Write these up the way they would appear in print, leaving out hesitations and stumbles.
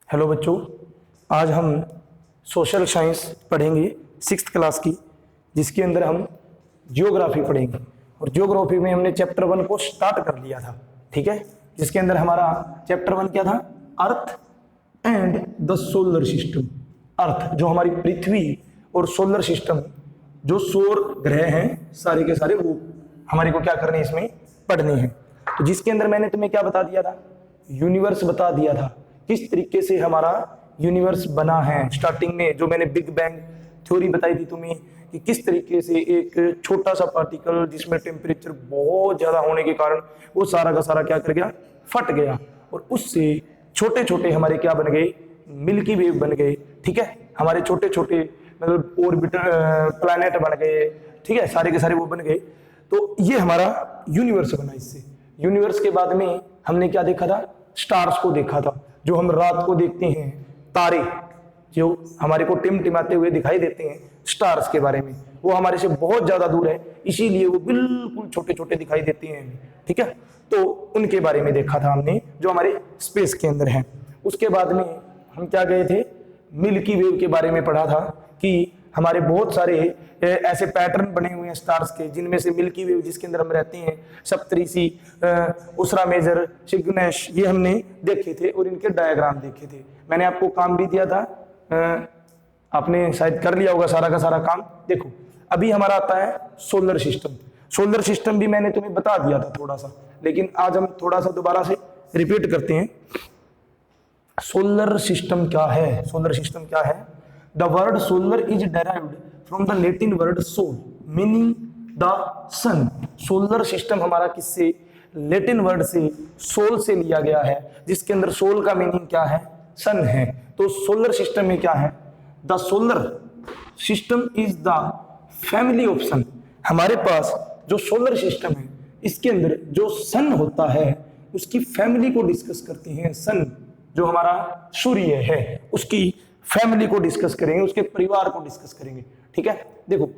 Hello बच्चों, आज हम सोशल साइंस पढ़ेंगे 6th क्लास की, जिसके अंदर हम जियोग्राफी पढ़ेंगे। और जियोग्राफी में हमने चैप्टर 1 को स्टार्ट कर लिया था, ठीक है। जिसके अंदर हमारा चैप्टर 1 क्या था? Earth and the solar system. Earth जो हमारी पृथ्वी और सोलर सिस्टम, जो सौर ग्रह हैं सारे के सारे, वो हमारे को क्या करने इसमें पढ़ने हैं। तो जिसके अंदर मैंने तुम्हें क्या बता दिया था? यूनिवर्स बता दिया था, किस तरीके से हमारा यूनिवर्स बना है। स्टार्टिंग में जो मैंने बिग बैंग थ्योरी बताई थी तुम्हें, कि किस तरीके से एक छोटा सा पार्टिकल जिसमें टेम्परेचर बहुत ज्यादा होने के कारण वो सारा का सारा क्या कर गया? फट गया, और उससे छोटे छोटे हमारे क्या बन गए? मिल्की वे बन गए, ठीक है। हमारे छोटे छोटे मतलब ऑर्बिटर प्लैनेट बन गए, ठीक है, सारे के सारे वो बन गए। तो ये हमारा यूनिवर्स बना। इससे यूनिवर्स के बाद में हमने क्या देखा था? स्टार्स को देखा था, जो हम रात को देखते हैं, तारे जो हमारे को टिमटिमाते हुए दिखाई देते हैं। स्टार्स के बारे में, वो हमारे से बहुत ज्यादा दूर है, इसीलिए वो बिल्कुल छोटे छोटे दिखाई देते हैं, ठीक है। तो उनके बारे में देखा था हमने, जो हमारे स्पेस के अंदर है। उसके बाद में हम क्या गए थे? मिल्की वे के बारे में पढ़ा था, कि हमारे बहुत सारे ऐसे पैटर्न बने हुए हैं स्टार्स के, जिनमें से मिल्की वे जिसके अंदर हम रहते हैं, सप्तऋषि, उसरा मेजर, सिग्नेश, ये हमने देखे थे और इनके डायग्राम देखे थे। मैंने आपको काम भी दिया था, आपने शायद कर लिया होगा सारा का सारा काम। देखो अभी हमारा आता है सोलर सिस्टम। सोलर सिस्टम भी मैंने तुम्हें बता दिया था थोड़ा सा, लेकिन आज हम थोड़ा सा दोबारा से रिपीट करते हैं। सोलर सिस्टम क्या है? सोलर सिस्टम क्या है? The word solar is derived from the Latin word sol, meaning the sun. Solar system हमारा किससे? लेटिन वर्ड से सोल से लिया गया है, जिसके अंदर सोल का मीनिंग क्या है? सन है। तो सोलर सिस्टम में क्या है? The solar system is the family of sun. हमारे पास जो सोलर सिस्टम है, इसके अंदर जो सन होता है उसकी फैमिली को डिस्कस करते हैं। सन जो हमारा सूर्य है, उसकी फैमिली को डिस्कस करेंगे, उसके परिवार को डिस्कस करेंगे, ठीक है। देखो,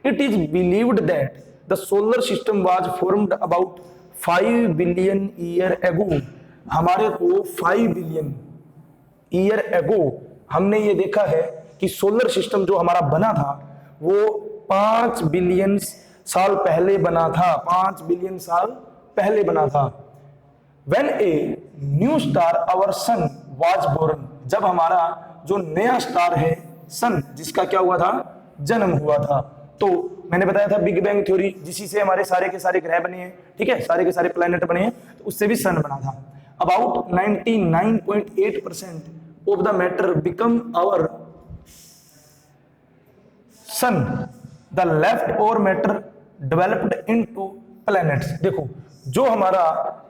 it is believed that the solar system was formed about 5 billion year ago. हमारे को 5 बिलियन ईयर एगो हमने ये देखा है कि सोलर सिस्टम जो हमारा बना था वो 5 बिलियन साल पहले बना था। 5 बिलियन साल पहले बना था। When a new star our sun was born, जब हमारा जो नया स्टार है सन, जिसका क्या हुआ था? जन्म हुआ था। तो मैंने बताया था बिग बैंग थ्योरी, जिसी से हमारे सारे के सारे ग्रह बने हैं, ठीक है, सारे के सारे प्लैनेट बने हैं, तो उससे भी सन बना था। About 99.8% of the matter become our sun, the left over matter developed into planets. देखो, जो हमारा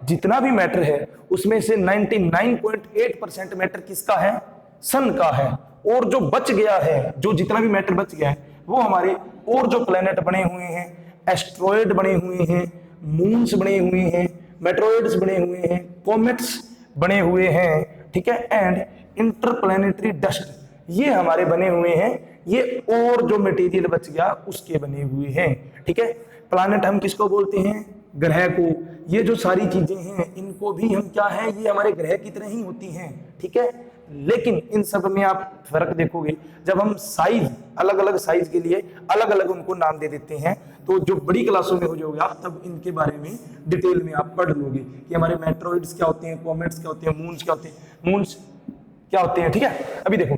जितना भी मैटर है उसमें से 99.8% मैटर किसका है? सन का है। और जो बच गया है, जो जितना भी मैटर बच गया है, वो हमारे और जो प्लैनेट बने हुए हैं, एस्ट्रॉयड बने हुए हैं, मून्स बने हुए हैं, मेट्रॉइड्स बने हुए हैं, कॉमेट्स बने हुए हैं, ठीक है, एंड इंटरप्लैनेटरी डस्ट, ये हमारे बने हुए हैं। ये और जो मटेरियल बच गया उसके बने हुए हैं, ठीक है। प्लैनेट हम किसको बोलते हैं? ग्रह को। ये जो सारी चीजें हैं, इनको भी हम क्या है? ये हमारे ग्रह की तरह ही होती हैं, ठीक है। लेकिन इन सब में आप फर्क देखोगे, जब हम साइज, अलग अलग साइज के लिए अलग अलग उनको नाम दे देते हैं, तो जो बड़ी क्लासों में हो जाओगे आप, तब इनके बारे में डिटेल में आप पढ़ लोगे कि हमारे मेट्रॉइड्स क्या होते हैं, कॉमेट्स क्या होते हैं, मून्स क्या होते हैं, मून्स क्या होते हैं, ठीक है। अभी देखो,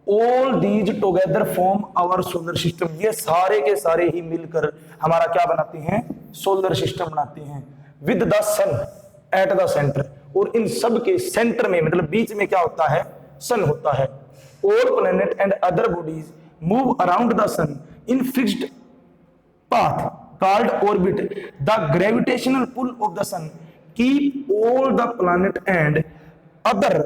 all these together form our solar system. ये सारे के सारे ही मिलकर हमारा क्या बनाते हैं? सोलर सिस्टम बनाते हैं, with the sun at the centre. और इन सब के सेंटर में, मतलब बीच में क्या होता है? सन होता है। All planet and other bodies move around the sun in fixed path called orbit. The gravitational pull of the sun keep all the planet and other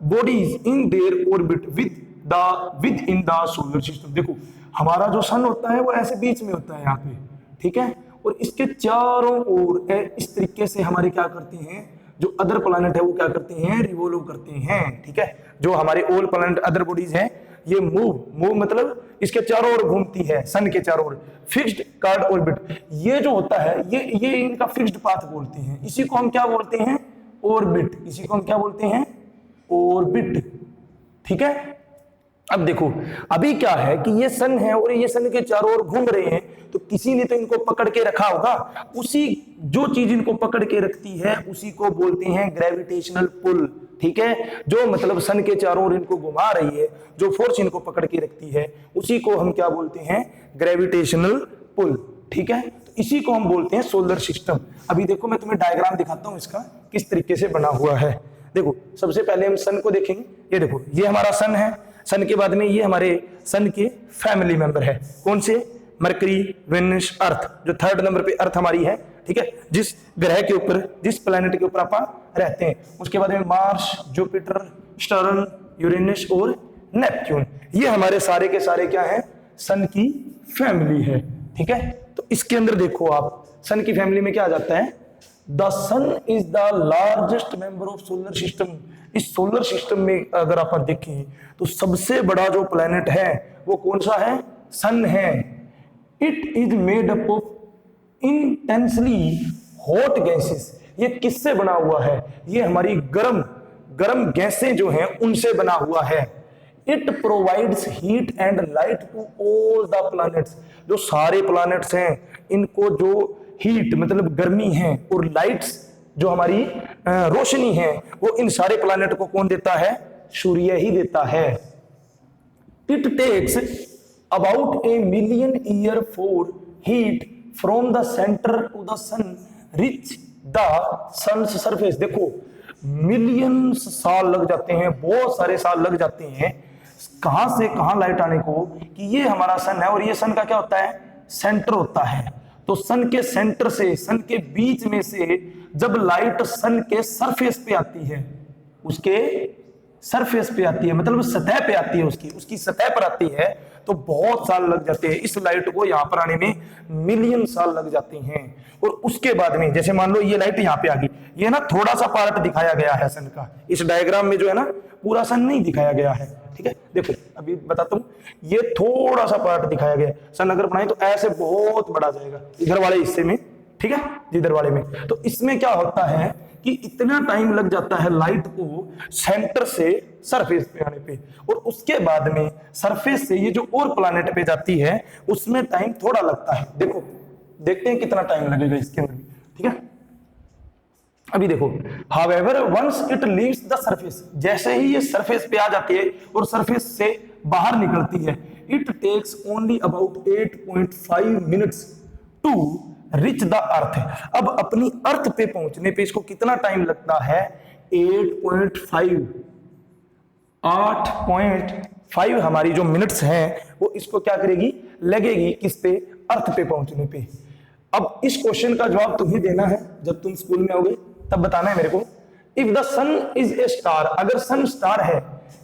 bodies in their orbit within the solar system. देखो, हमारा जो सन होता है वो ऐसे बीच में होता है यहाँ पे, ठीक है, और इसके चारों ओर इस तरीके से हमारे क्या करते हैं? जो अदर प्लैनेट है वो क्या करते हैं? रिवॉल्व करते हैं, ठीक है। जो हमारे ऑल प्लैनेट अदर बॉडीज हैं, ये मूव मतलब इसके चारों ओर घूमती है, सन के चारों ओर। फिक्स्ड कार्ड ऑर्बिट, ये जो होता है ये इनका फिक्स्ड पाथ बोलते हैं। इसी को हम क्या बोलते हैं? ऑर्बिट। इसी को हम क्या बोलते हैं? ऑर्बिट। ठीक है, अब देखो अभी क्या है कि ये सन है और ये सन के चारों ओर घूम रहे हैं, तो किसी ने तो इनको पकड़ के रखा होगा। उसी जो चीज इनको पकड़ के रखती है उसी को बोलते हैं ग्रेविटेशनल पुल। ठीक है, जो मतलब सन के चारों ओर इनको घुमा रही है, जो फोर्स इनको पकड़ के रखती है उसी को हम क्या बोलते हैं, ग्रेविटेशनल पुल। ठीक है, तो इसी को हम बोलते हैं सोलर सिस्टम। अभी देखो मैं तुम्हें डायग्राम दिखाता हूं इसका किस तरीके से बना हुआ है। देखो सबसे पहले हम सन को देखेंगे। ये देखो ये हमारा सन है, सन के बाद में ये हमारे सन के फैमिली मेंबर है। कौन से, मरकरी, वेनस, अर्थ, जो थर्ड नंबर पे अर्थ हमारी है। ठीक है, जिस ग्रह के ऊपर, जिस प्लेनेट के ऊपर अपन रहते हैं। उसके बाद में मार्स, जुपिटर, सैटर्न, यूरेनस और नेपच्यून, ये हमारे सारे के सारे क्या है, सन की फैमिली है। ठीक है, तो इसके अंदर देखो आप सन की फैमिली में क्या आ जाता है, the sun is the largest member of solar system. इस सोलर सिस्टम में अगर आप देखें तो सबसे बड़ा जो प्लेनेट है वो कौन सा है, सन है। It is made up of intensely hot gases. ये किससे बना हुआ है, ये हमारी गर्म गर्म गैसें जो हैं उनसे बना हुआ है। It provides heat and light to all the planets. जो सारे प्लैनेट्स हैं इनको जो हीट मतलब गर्मी है और लाइट्स जो हमारी रोशनी है वो इन सारे प्लैनेट को कौन देता है, सूर्य ही देता है। It takes about a million year for heat from the centre to the sun reach the sun's surface. देखो मिलियंस साल लग जाते हैं, बहुत सारे साल लग जाते हैं कहां से कहां लाइट आने को, कि ये हमारा सन है और ये सन का क्या होता है, सेंटर होता है। तो सन के सेंटर से, सन के बीच में से जब लाइट सन के सरफेस पे आती है, उसके सरफेस पे आती है मतलब सतह पे आती है, उसकी सतह पर आती है, तो बहुत साल लग जाते हैं। इस लाइट को यहां पर आने में मिलियन साल लग जाते हैं। और उसके बाद में जैसे मान लो ये लाइट यहां पे आ गई, ये ना थोड़ा सा पार्ट दिखाया गया है सन का, इस डायग्राम में जो है ना पूरा सन नहीं दिखाया गया है। ठीक है, देखो अभी बताता हूं, ये थोड़ा सा पार्ट दिखाया गया है। सन अगर बनाए तो ऐसे बहुत बड़ा जाएगा इधर वाले हिस्से में, ठीक है, इधर वाले में। तो इसमें क्या होता है कि इतना टाइम लग जाता है लाइट को सेंटर से सरफेस पे आने पे, और उसके बाद में सरफेस से ये जो और प्लैनेट पे जाती है उसमें टाइम थोड़ा लगता है। देखो देखते हैं कितना टाइम लगेगा इसके अंदर भी। ठीक है, अभी देखो, however once it leaves the surface, जैसे ही ये सरफेस पे आ जाती है और सरफेस से बाहर निकलती है, it takes only about 8.5 minutes to reach the earth। अब अपनी अर्थ पे पहुंचने पे इसको कितना टाइम लगता है, 8.5 हमारी जो मिनट्स हैं वो इसको क्या करेगी, लगेगी किस पे, अर्थ पे पहुंचने पे। अब इस क्वेश्चन का जवाब तुम्हें देना है, जब तुम स्कूल में होगे तब बताना है मेरे को। If the sun is a star, अगर सन स्टार है,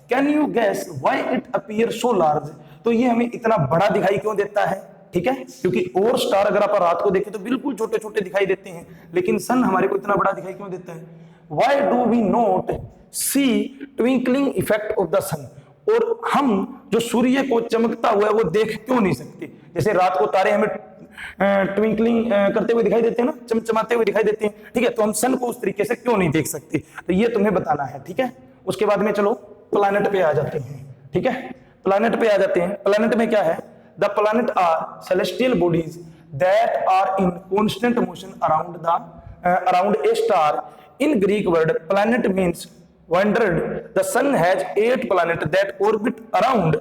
can you guess why it appear so large. तो ये हमें इतना बड़ा दिखाई क्यों देता है, ठीक है, क्योंकि और स्टार अगर आप रात को देखें तो बिल्कुल छोटे छोटे दिखाई देते हैं, लेकिन सन हमारे को इतना बड़ा दिखाई क्यों देता है। Why do we not see twinkling effect of the sun. और हम जो सूर्य को चमकता हुआ है वो देख क्यों नहीं सकते। जैसे रात को तारे हमें ट्विंकलिंग करते हुए दिखाई देते हैं ना, चमचमाते हुए दिखाई देते हैं, ठीक है, तो हम सन को उस तरीके से क्यों नहीं देख सकते, तो ये तुम्हें बताना है। ठीक है, उसके बाद में चलो प्लैनेट पे आ जाते हैं। ठीक है, प्लैनेट पे आ जाते हैं। प्लैनेट में क्या है, the planet are celestial bodies that are in constant motion around a star. In Greek word planet means wondered, the sun has 8 planets that orbit around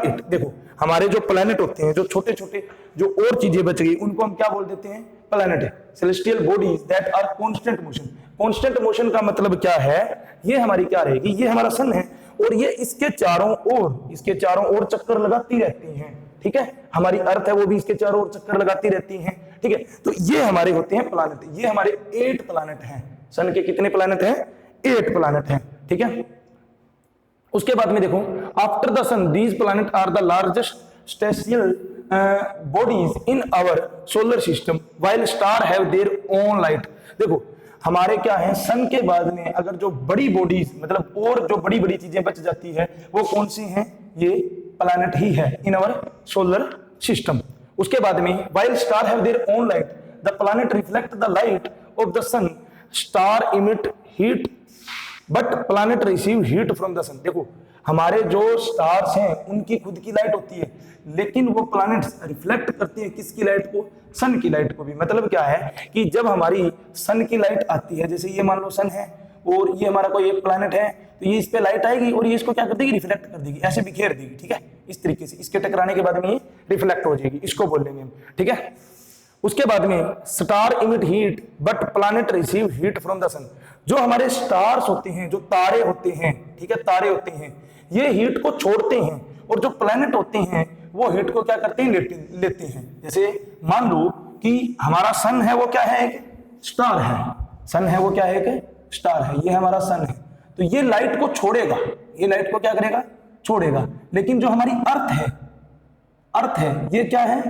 it। देखो हमारे जो प्लैनेट होते हैं, जो छोटे छोटे जो और चीजें बच गई उनको हम क्या बोल देते हैं, planet. Celestial bodies that are constant motion. Constant motion का मतलब क्या है, ये हमारी क्या रहेगी, ये हमारा सन है और ये इसके चारों ओर चक्कर लगाती रहती हैं। ठीक है, हमारी अर्थ है वो भी इसके चारों ओर चक्कर लगाती रहती हैं। ठीक है, तो ये हमारे होते हैं प्लैनेट। ये हमारे 8 प्लैनेट हैं। सन के कितने प्लैनेट हैं, 8 प्लैनेट हैं। ठीक है, उसके बाद में देखो, after the sun these planet are the largest celestial bodies in our solar system while star have their own light. देखो हमारे क्या है, सन के बाद में अगर जो बड़ी बॉडीज मतलब और जो बड़ी बड़ी चीजें बच जाती है वो कौन सी हैं, ये प्लैनेट ही है इन आवर सोलर सिस्टम। उसके बाद में while star have their own light the planet reflect the light of the sun, star emit heat but planet receive heat from the sun. देखो हमारे जो स्टार्स हैं उनकी खुद की लाइट होती है, लेकिन वो प्लैनेट्स रिफ्लेक्ट करती हैं किसकी लाइट को, सन की लाइट को भी। मतलब क्या है कि जब हमारी सन की लाइट आती है, जैसे ये मान लो सन है और ये हमारा कोई एक प्लैनेट है, तो ये इस पे लाइट आएगी और ये इसको क्या कर देगी, रिफ्लेक्ट कर देगी, ऐसे बिखेर देगी, ठीक है, इस तरीके से इसके टकराने के बाद में ये रिफ्लेक्ट हो जाएगी, इसको बोलेंगे हम, ठीक है। उसके बाद में star emit heat but planet receive heat from the sun. जो हमारे स्टार्स होते हैं, जो तारे होते हैं, ठीक है, तारे होते हैं, ये हीट को छोड़ते हैं, और जो प्लैनेट होते हैं वो हीट को क्या करते हैं, लेते हैं। जैसे मान लो कि हमारा सन है वो क्या है, एक स्टार है, सन है वो क्या है, एक स्टार है, ये हमारा सन है, तो ये लाइट को छोड़ेगा, ये लाइट को क्या करेगा, छोड़ेगा। लेकिन जो हमारी अर्थ है, अर्थ है, ये क्या है,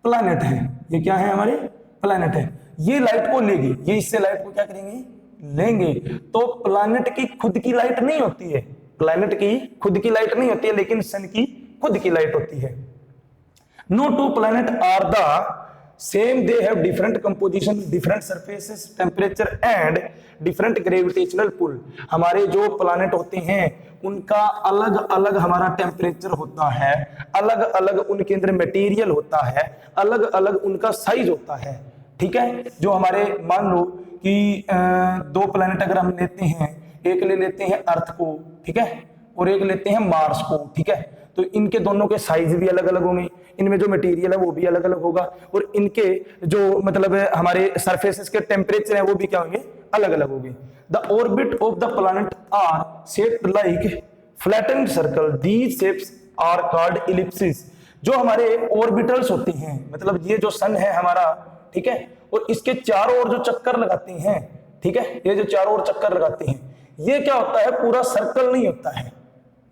प्लैनेट है, ये क्या है, हमारे प्लैनेट है, ये लाइट को लेगी, ये इससे लाइट को क्या करेंगे, लेंगे। तो प्लैनेट की खुद की लाइट नहीं होती है, प्लैनेट की खुद की लाइट नहीं होती है, लेकिन सन की खुद की लाइट होती है। No two planet are the same, they have different composition, different surfaces, temperature and different gravitational pull. हमारे जो प्लैनेट होते हैं उनका अलग अलग हमारा टेम्परेचर होता है, अलग अलग उनके अंदर मटेरियल होता है, अलग अलग उनका साइज होता है, ठीक है। जो हमारे मान लो कि दो प्लैनेट अगर हम लेते हैं, एक ले लेते हैं अर्थ को, ठीक है, और एक लेते हैं मार्स को, ठीक है, तो इनके दोनों के साइज भी अलग अलग होंगे, इनमें जो मटेरियल है वो भी अलग अलग होगा, और इनके जो मतलब हमारे सरफेसेस के टेम्परेचर है वो भी क्या होंगे, अलग अलग होंगे। The orbit of the planet are shaped like flattened circle, these shapes are called ellipses. जो हमारे ऑर्बिटल्स होते हैं, मतलब ये जो सन है हमारा, ठीक है, और इसके चारों ओर जो चक्कर लगाते हैं, ठीक है, ये जो चारों ओर चक्कर लगाते हैं, ये क्या होता है, पूरा सर्कल नहीं होता है,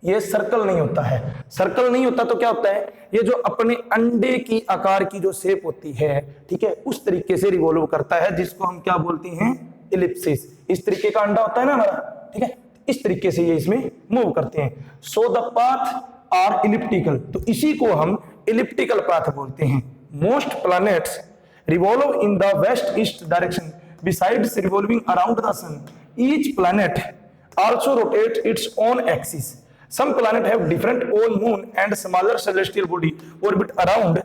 ये सर्कल नहीं होता है। सर्कल नहीं होता तो क्या होता है, ये जो अपने अंडे की आकार की जो शेप होती है, ठीक है, उस तरीके से रिवॉल्व करता है, जिसको हम क्या बोलते हैं, इलिप्सिस। इस तरीके का अंडा होता है ना हमारा, ठीक है, इस तरीके से ये इसमें मूव करते हैं। So the path are elliptical, तो इसी को हम इलिप्टिकल पाथ बोलते हैं। Most planets revolve in the west east direction besides revolving around the sun. Each planet also rotates its own axis. Some planets have different own moon and smaller celestial body orbit around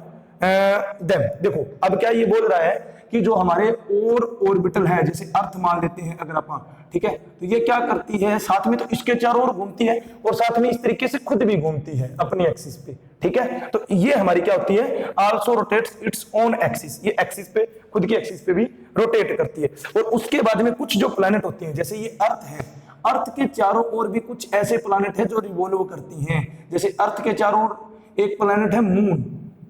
them. देखो अब क्या ये बोल रहा है कि जो हमारे और ऑर्बिटल है, जैसे अर्थ मान लेते हैं अगर अपन, ठीक है, तो ये क्या करती है, साथ में तो इसके चारों ओर घूमती है और साथ में इस तरीके से खुद भी घूमती है अपनी एक्सिस पे, ठीक है। तो ये हमारी क्या होती है, also rotates its own axis, ये एक्सिस पे, खुद की एक्सिस पे भी रोटेट करती है। और उसके बाद में कुछ जो प्लैनेट होती हैं, जैसे ये अर्थ है, अर्थ के चारों ओर भी कुछ ऐसे प्लैनेट है जो रिवॉल्व करती हैं। जैसे अर्थ के चारों ओर एक प्लैनेट है मून,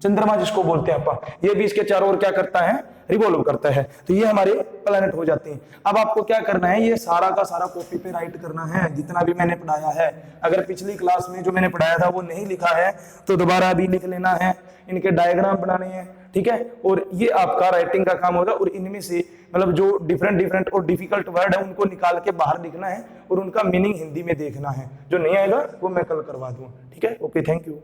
चंद्रमा जिसको बोलते हैं अपन, ये भी इसके चारों ओर क्या करता है, रिवॉल्व करता है। तो ये हमारे प्लैनेट हो जाते हैं। अब आपको क्या करना है, ये सारा का सारा कॉपी पे राइट करना है, जितना भी मैंने पढ़ाया है। अगर पिछली क्लास में जो मैंने पढ़ाया था वो नहीं लिखा है तो दोबारा भी लिख लेना है, इनके डायग्राम बनाने हैं, ठीक है। और ये आपका राइटिंग का काम होगा, और इनमें से मतलब जो डिफरेंट और डिफिकल्ट वर्ड है उनको निकाल के बाहर लिखना है और उनका मीनिंग हिंदी में देखना है। जो नहीं आएगा वो मैं कल करवा दूंगा, ठीक है। Okay, thank you.